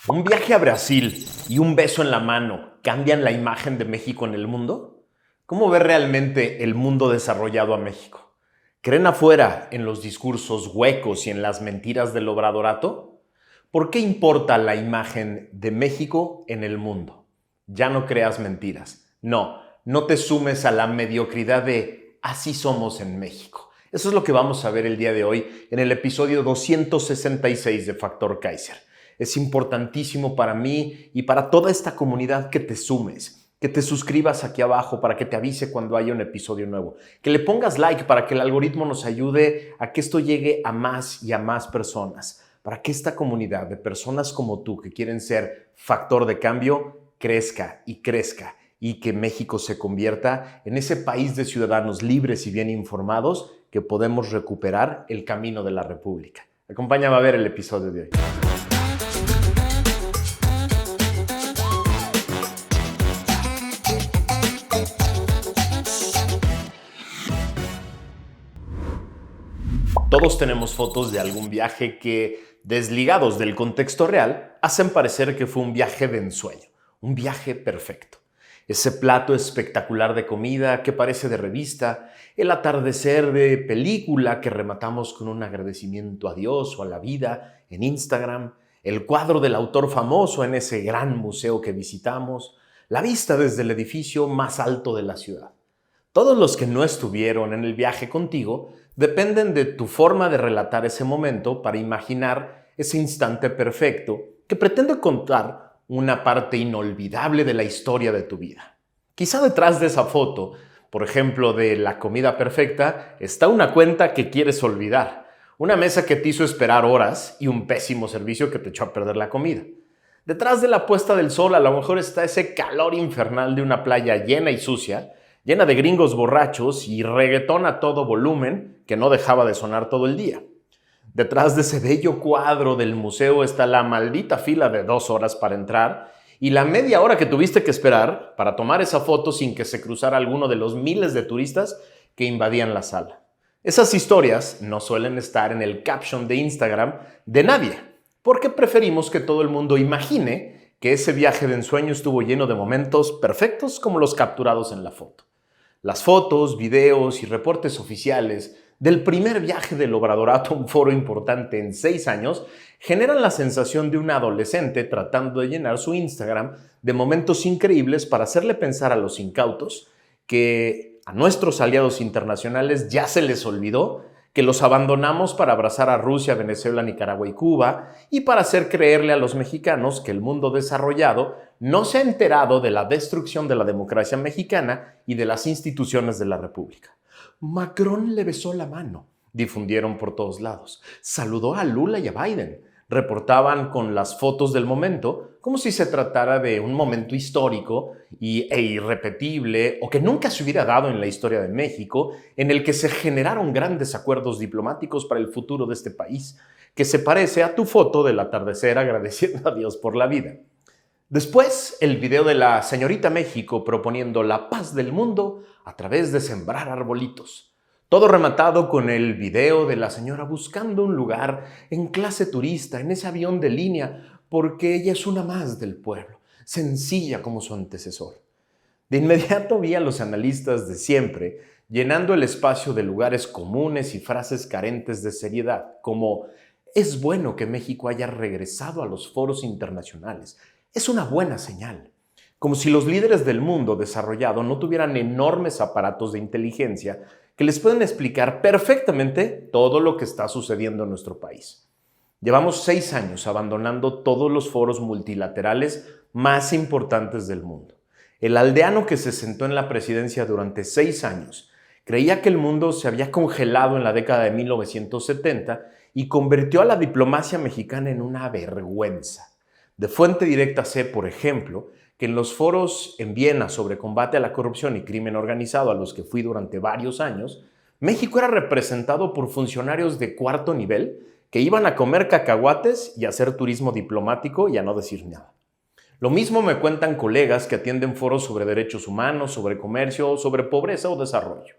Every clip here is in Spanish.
¿Un viaje a Brasil y un beso en la mano cambian la imagen de México en el mundo? ¿Cómo ve realmente el mundo desarrollado a México? ¿Creen afuera en los discursos huecos y en las mentiras del obradorato? ¿Por qué importa la imagen de México en el mundo? Ya no creas mentiras. No te sumes a la mediocridad de así somos en México. Eso es lo que vamos a ver el día de hoy en el episodio 266 de Factor Kaiser. Es importantísimo para mí y para toda esta comunidad que te sumes, que te suscribas aquí abajo para que te avise cuando haya un episodio nuevo, que le pongas like para que el algoritmo nos ayude a que esto llegue a más y a más personas, para que esta comunidad de personas como tú que quieren ser factor de cambio crezca y que México se convierta en ese país de ciudadanos libres y bien informados que podemos recuperar el camino de la República. Acompáñame a ver el episodio de hoy. Todos tenemos fotos de algún viaje que, desligados del contexto real, hacen parecer que fue un viaje de ensueño, un viaje perfecto. Ese plato espectacular de comida que parece de revista, el atardecer de película que rematamos con un agradecimiento a Dios o a la vida en Instagram, el cuadro del autor famoso en ese gran museo que visitamos, la vista desde el edificio más alto de la ciudad. Todos los que no estuvieron en el viaje contigo dependen de tu forma de relatar ese momento para imaginar ese instante perfecto que pretende contar una parte inolvidable de la historia de tu vida. Quizá detrás de esa foto, por ejemplo, de la comida perfecta, está una cuenta que quieres olvidar, una mesa que te hizo esperar horas y un pésimo servicio que te echó a perder la comida. Detrás de la puesta del sol a lo mejor está ese calor infernal de una playa llena y sucia, llena de gringos borrachos y reggaetón a todo volumen que no dejaba de sonar todo el día. Detrás de ese bello cuadro del museo está la maldita fila de 2 horas para entrar y la media hora que tuviste que esperar para tomar esa foto sin que se cruzara alguno de los miles de turistas que invadían la sala. Esas historias no suelen estar en el caption de Instagram de nadie, porque preferimos que todo el mundo imagine que ese viaje de ensueño estuvo lleno de momentos perfectos como los capturados en la foto. Las fotos, videos y reportes oficiales del primer viaje del Obradorato a un foro importante en 6 años generan la sensación de un adolescente tratando de llenar su Instagram de momentos increíbles para hacerle pensar a los incautos que a nuestros aliados internacionales ya se les olvidó que los abandonamos para abrazar a Rusia, Venezuela, Nicaragua y Cuba y para hacer creerle a los mexicanos que el mundo desarrollado no se ha enterado de la destrucción de la democracia mexicana y de las instituciones de la República. Macron le besó la mano, difundieron por todos lados. Saludó a Lula y a Biden. Reportaban con las fotos del momento como si se tratara de un momento histórico e irrepetible o que nunca se hubiera dado en la historia de México, en el que se generaron grandes acuerdos diplomáticos para el futuro de este país, que se parece a tu foto del atardecer agradeciendo a Dios por la vida. Después, el video de la señorita México proponiendo la paz del mundo a través de sembrar arbolitos. Todo rematado con el video de la señora buscando un lugar en clase turista, en ese avión de línea, porque ella es una más del pueblo, sencilla como su antecesor. De inmediato vi a los analistas de siempre llenando el espacio de lugares comunes y frases carentes de seriedad, como «Es bueno que México haya regresado a los foros internacionales. Es una buena señal». Como si los líderes del mundo desarrollado no tuvieran enormes aparatos de inteligencia que les pueden explicar perfectamente todo lo que está sucediendo en nuestro país. Llevamos 6 años abandonando todos los foros multilaterales más importantes del mundo. El aldeano que se sentó en la presidencia durante 6 años creía que el mundo se había congelado en la década de 1970 y convirtió a la diplomacia mexicana en una vergüenza. De fuente directa sé, por ejemplo, que en los foros en Viena sobre combate a la corrupción y crimen organizado a los que fui durante varios años, México era representado por funcionarios de 4º nivel que iban a comer cacahuates y a hacer turismo diplomático y a no decir nada. Lo mismo me cuentan colegas que atienden foros sobre derechos humanos, sobre comercio, sobre pobreza o desarrollo.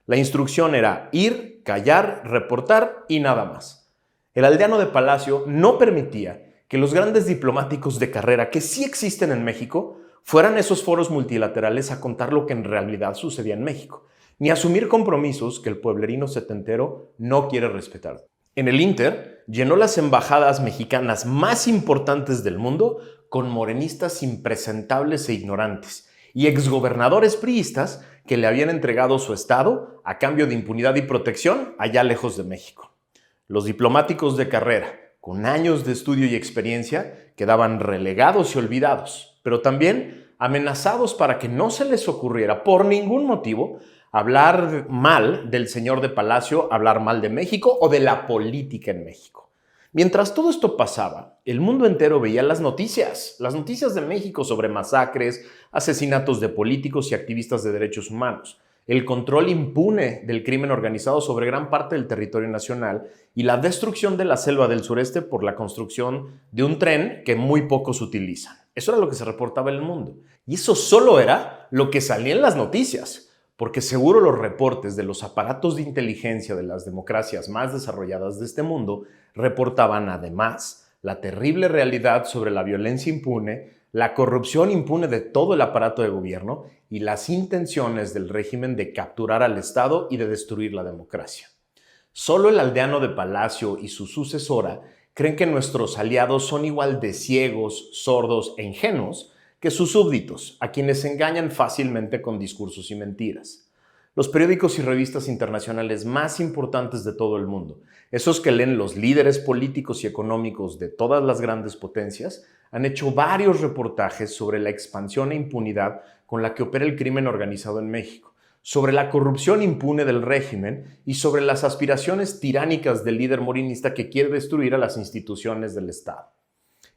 La instrucción era ir, callar, reportar y nada más. El aldeano de Palacio no permitía que los grandes diplomáticos de carrera que sí existen en México fueran esos foros multilaterales a contar lo que en realidad sucedía en México, ni asumir compromisos que el pueblerino setentero no quiere respetar. En el Inter, llenó las embajadas mexicanas más importantes del mundo con morenistas impresentables e ignorantes y exgobernadores priistas que le habían entregado su estado a cambio de impunidad y protección allá lejos de México. Los diplomáticos de carrera, con años de estudio y experiencia, quedaban relegados y olvidados, pero también amenazados para que no se les ocurriera por ningún motivo hablar mal del señor de Palacio, hablar mal de México o de la política en México. Mientras todo esto pasaba, el mundo entero veía las noticias de México sobre masacres, asesinatos de políticos y activistas de derechos humanos, el control impune del crimen organizado sobre gran parte del territorio nacional y la destrucción de la selva del sureste por la construcción de un tren que muy pocos utilizan. Eso era lo que se reportaba en el mundo. Y eso solo era lo que salía en las noticias, porque seguro los reportes de los aparatos de inteligencia de las democracias más desarrolladas de este mundo reportaban además la terrible realidad sobre la violencia impune, la corrupción impune de todo el aparato de gobierno y las intenciones del régimen de capturar al Estado y de destruir la democracia. Solo el aldeano de Palacio y su sucesora creen que nuestros aliados son igual de ciegos, sordos e ingenuos que sus súbditos, a quienes engañan fácilmente con discursos y mentiras. Los periódicos y revistas internacionales más importantes de todo el mundo, esos que leen los líderes políticos y económicos de todas las grandes potencias, han hecho varios reportajes sobre la expansión e impunidad con la que opera el crimen organizado en México, sobre la corrupción impune del régimen y sobre las aspiraciones tiránicas del líder morinista que quiere destruir a las instituciones del Estado.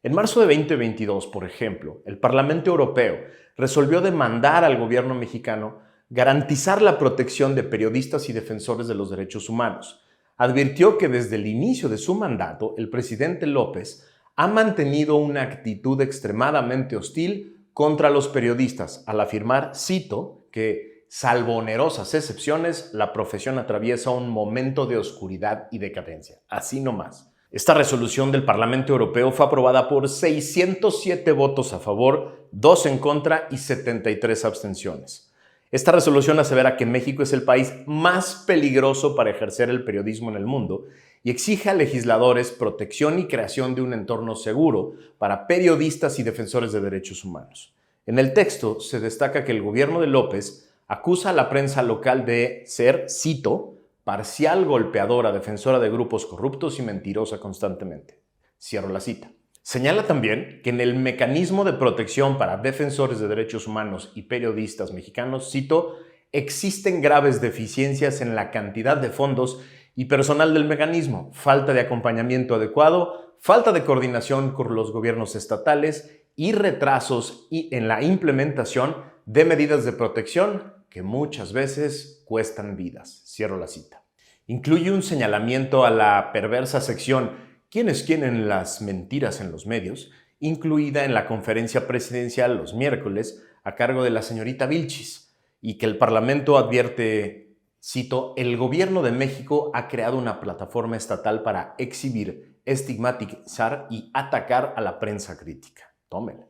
En marzo de 2022, por ejemplo, el Parlamento Europeo resolvió demandar al gobierno mexicano garantizar la protección de periodistas y defensores de los derechos humanos. Advirtió que desde el inicio de su mandato, el presidente López ha mantenido una actitud extremadamente hostil contra los periodistas, al afirmar, cito, que, salvo onerosas excepciones, la profesión atraviesa un momento de oscuridad y decadencia. Así nomás. Esta resolución del Parlamento Europeo fue aprobada por 607 votos a favor, 2 en contra y 73 abstenciones. Esta resolución asevera que México es el país más peligroso para ejercer el periodismo en el mundo y exige a legisladores protección y creación de un entorno seguro para periodistas y defensores de derechos humanos. En el texto se destaca que el gobierno de López acusa a la prensa local de ser, cito, parcial, golpeadora, defensora de grupos corruptos y mentirosa constantemente. Cierro la cita. Señala también que en el mecanismo de protección para defensores de derechos humanos y periodistas mexicanos, cito, existen graves deficiencias en la cantidad de fondos y personal del mecanismo, falta de acompañamiento adecuado, falta de coordinación con los gobiernos estatales y retrasos en la implementación de medidas de protección que muchas veces cuestan vidas. Cierro la cita. Incluye un señalamiento a la perversa sección ¿Quiénes quieren las mentiras en los medios?, incluida en la conferencia presidencial los miércoles a cargo de la señorita Vilchis, y que el Parlamento advierte, cito, el gobierno de México ha creado una plataforma estatal para exhibir, estigmatizar y atacar a la prensa crítica. Tómenla.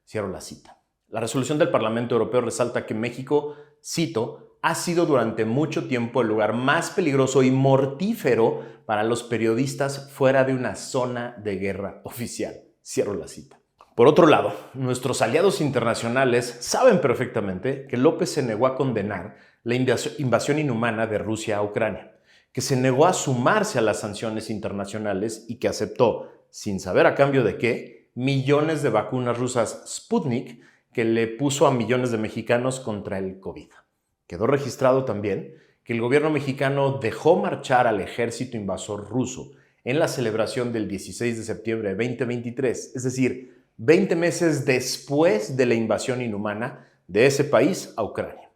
Cierro la cita. La resolución del Parlamento Europeo resalta que México, cito, ha sido durante mucho tiempo el lugar más peligroso y mortífero para los periodistas fuera de una zona de guerra oficial. Cierro la cita. Por otro lado, nuestros aliados internacionales saben perfectamente que López se negó a condenar la invasión inhumana de Rusia a Ucrania, que se negó a sumarse a las sanciones internacionales y que aceptó, sin saber a cambio de qué, millones de vacunas rusas Sputnik que le puso a millones de mexicanos contra el COVID. Quedó registrado también que el gobierno mexicano dejó marchar al ejército invasor ruso en la celebración del 16 de septiembre de 2023, es decir, 20 meses después de la invasión inhumana de ese país a Ucrania.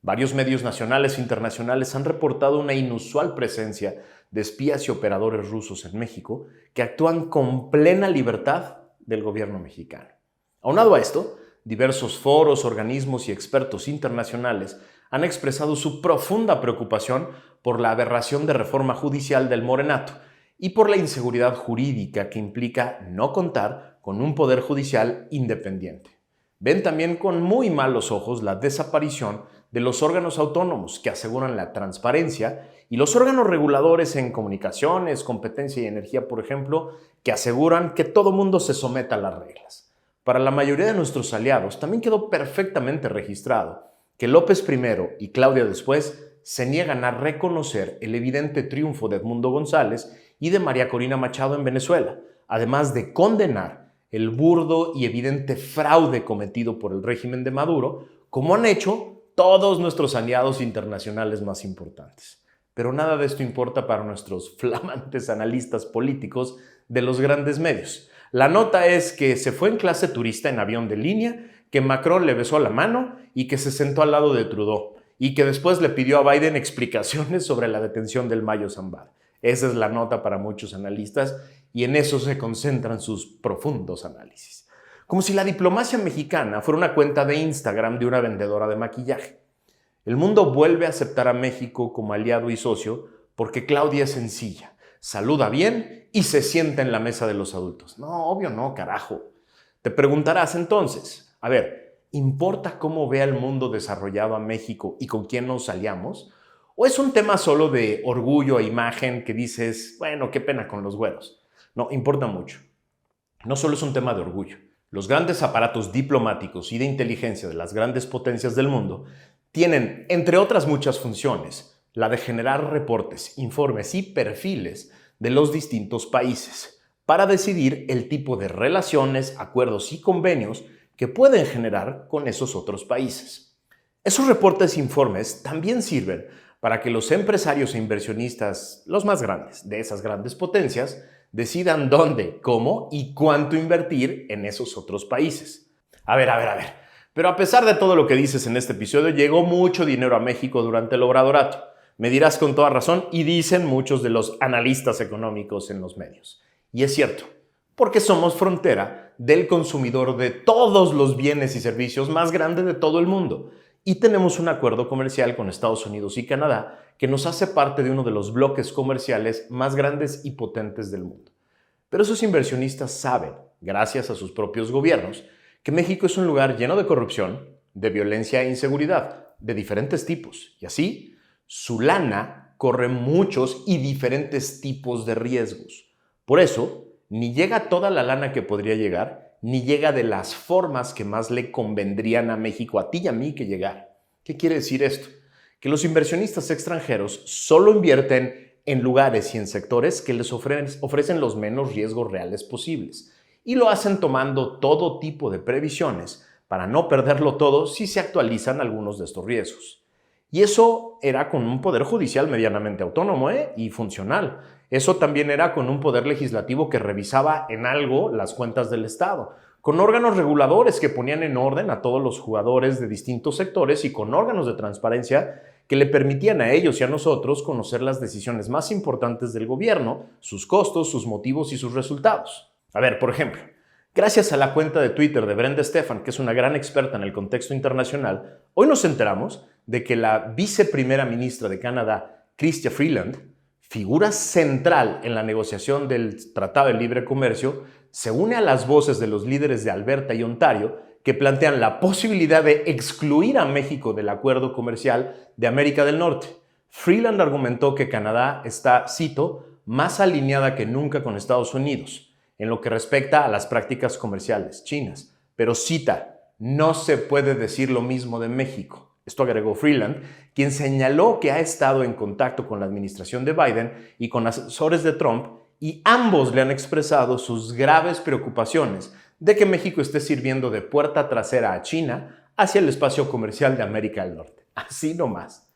Varios medios nacionales e internacionales han reportado una inusual presencia de espías y operadores rusos en México que actúan con plena libertad del gobierno mexicano. Aunado a esto, diversos foros, organismos y expertos internacionales han expresado su profunda preocupación por la aberración de reforma judicial del Morenato y por la inseguridad jurídica que implica no contar con un poder judicial independiente. Ven también con muy malos ojos la desaparición de los órganos autónomos que aseguran la transparencia y los órganos reguladores en comunicaciones, competencia y energía, por ejemplo, que aseguran que todo mundo se someta a las reglas. Para la mayoría de nuestros aliados también quedó perfectamente registrado que López primero y Claudia después se niegan a reconocer el evidente triunfo de Edmundo González y de María Corina Machado en Venezuela, además de condenar el burdo y evidente fraude cometido por el régimen de Maduro, como han hecho todos nuestros aliados internacionales más importantes. Pero nada de esto importa para nuestros flamantes analistas políticos de los grandes medios. La nota es que se fue en clase turista en avión de línea, que Macron le besó la mano y que se sentó al lado de Trudeau, y que después le pidió a Biden explicaciones sobre la detención del Mayo Zambada. Esa es la nota para muchos analistas y en eso se concentran sus profundos análisis. Como si la diplomacia mexicana fuera una cuenta de Instagram de una vendedora de maquillaje. El mundo vuelve a aceptar a México como aliado y socio porque Claudia es sencilla, saluda bien y se sienta en la mesa de los adultos. No, obvio no, carajo. Te preguntarás entonces, a ver, ¿importa cómo vea el mundo desarrollado a México y con quién nos aliamos? ¿O es un tema solo de orgullo e imagen que dices, bueno, qué pena con los güeros? No, importa mucho. No solo es un tema de orgullo. Los grandes aparatos diplomáticos y de inteligencia de las grandes potencias del mundo tienen, entre otras muchas funciones, la de generar reportes, informes y perfiles de los distintos países para decidir el tipo de relaciones, acuerdos y convenios que pueden generar con esos otros países. Esos reportes e informes también sirven para que los empresarios e inversionistas, los más grandes de esas grandes potencias, decidan dónde, cómo y cuánto invertir en esos otros países. A ver. Pero a pesar de todo lo que dices en este episodio, llegó mucho dinero a México durante el obradorato. Me dirás con toda razón y dicen muchos de los analistas económicos en los medios. Y es cierto, porque somos frontera del consumidor de todos los bienes y servicios más grande de todo el mundo. Y tenemos un acuerdo comercial con Estados Unidos y Canadá que nos hace parte de uno de los bloques comerciales más grandes y potentes del mundo. Pero esos inversionistas saben, gracias a sus propios gobiernos, que México es un lugar lleno de corrupción, de violencia e inseguridad, de diferentes tipos. Y así, su lana corre muchos y diferentes tipos de riesgos. Por eso, ni llega toda la lana que podría llegar, ni llega de las formas que más le convendrían a México, a ti y a mí, que llegar. ¿Qué quiere decir esto? Que los inversionistas extranjeros solo invierten en lugares y en sectores que les ofrecen los menos riesgos reales posibles. Y lo hacen tomando todo tipo de previsiones para no perderlo todo si se actualizan algunos de estos riesgos. Y eso era con un poder judicial medianamente autónomo y funcional. Eso también era con un poder legislativo que revisaba en algo las cuentas del Estado, con órganos reguladores que ponían en orden a todos los jugadores de distintos sectores y con órganos de transparencia que le permitían a ellos y a nosotros conocer las decisiones más importantes del gobierno, sus costos, sus motivos y sus resultados. A ver, por ejemplo, gracias a la cuenta de Twitter de Brenda Stephan, que es una gran experta en el contexto internacional, hoy nos enteramos de que la viceprimera ministra de Canadá, Chrystia Freeland, figura central en la negociación del Tratado de Libre Comercio, se une a las voces de los líderes de Alberta y Ontario que plantean la posibilidad de excluir a México del acuerdo comercial de América del Norte. Freeland argumentó que Canadá está, cito, más alineada que nunca con Estados Unidos en lo que respecta a las prácticas comerciales chinas, pero cita, no se puede decir lo mismo de México. Esto agregó Freeland, quien señaló que ha estado en contacto con la administración de Biden y con asesores de Trump y ambos le han expresado sus graves preocupaciones de que México esté sirviendo de puerta trasera a China hacia el espacio comercial de América del Norte. Así nomás.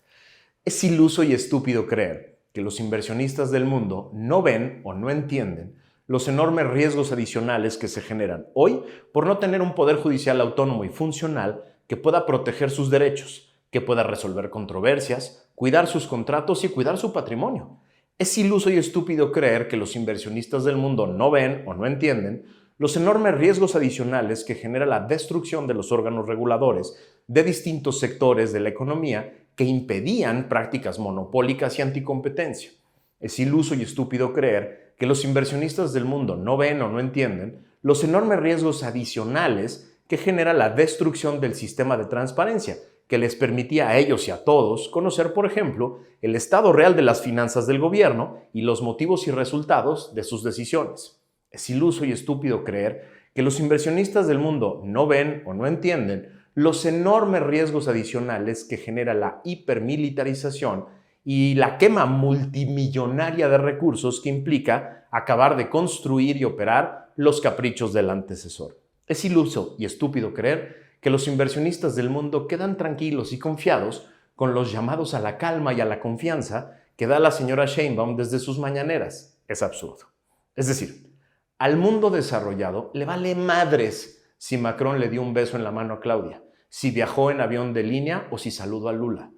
Es iluso y estúpido creer que los inversionistas del mundo no ven o no entienden los enormes riesgos adicionales que se generan hoy por no tener un poder judicial autónomo y funcional que pueda proteger sus derechos, que pueda resolver controversias, cuidar sus contratos y cuidar su patrimonio. Es iluso y estúpido creer que los inversionistas del mundo no ven o no entienden los enormes riesgos adicionales que genera la destrucción de los órganos reguladores de distintos sectores de la economía que impedían prácticas monopólicas y anticompetencia. Es iluso y estúpido creer que los inversionistas del mundo no ven o no entienden los enormes riesgos adicionales que genera la destrucción del sistema de transparencia, que les permitía a ellos y a todos conocer, por ejemplo, el estado real de las finanzas del gobierno y los motivos y resultados de sus decisiones. Es iluso y estúpido creer que los inversionistas del mundo no ven o no entienden los enormes riesgos adicionales que genera la hipermilitarización y la quema multimillonaria de recursos que implica acabar de construir y operar los caprichos del antecesor. Es iluso y estúpido creer que los inversionistas del mundo quedan tranquilos y confiados con los llamados a la calma y a la confianza que da la señora Sheinbaum desde sus mañaneras. Es absurdo. Es decir, al mundo desarrollado le vale madres si Macron le dio un beso en la mano a Claudia, si viajó en avión de línea o si saludó a Lula.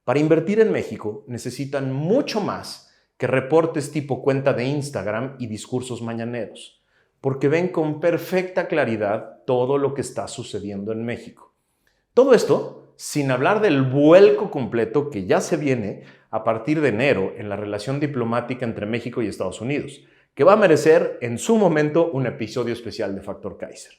Para invertir en México necesitan mucho más que reportes tipo cuenta de Instagram y discursos mañaneros, porque ven con perfecta claridad todo lo que está sucediendo en México. Todo esto sin hablar del vuelco completo que ya se viene a partir de enero en la relación diplomática entre México y Estados Unidos, que va a merecer en su momento un episodio especial de Factor Kaiser.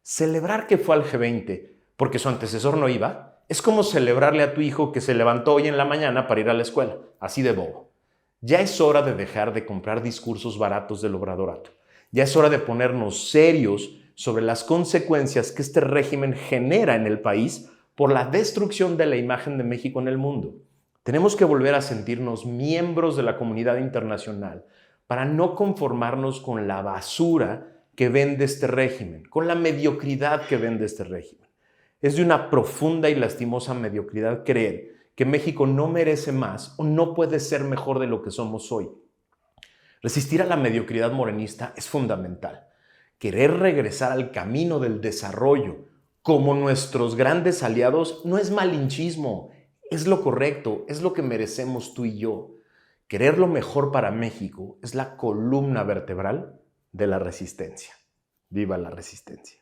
Celebrar que fue al G20 porque su antecesor no iba es como celebrarle a tu hijo que se levantó hoy en la mañana para ir a la escuela, así de bobo. Ya es hora de dejar de comprar discursos baratos del obradorato. Ya es hora de ponernos serios sobre las consecuencias que este régimen genera en el país por la destrucción de la imagen de México en el mundo. Tenemos que volver a sentirnos miembros de la comunidad internacional para no conformarnos con la basura que vende este régimen, con la mediocridad que vende este régimen. Es de una profunda y lastimosa mediocridad creer que México no merece más o no puede ser mejor de lo que somos hoy. Resistir a la mediocridad morenista es fundamental. Querer regresar al camino del desarrollo como nuestros grandes aliados no es malinchismo, es lo correcto, es lo que merecemos tú y yo. Querer lo mejor para México es la columna vertebral de la resistencia. ¡Viva la resistencia!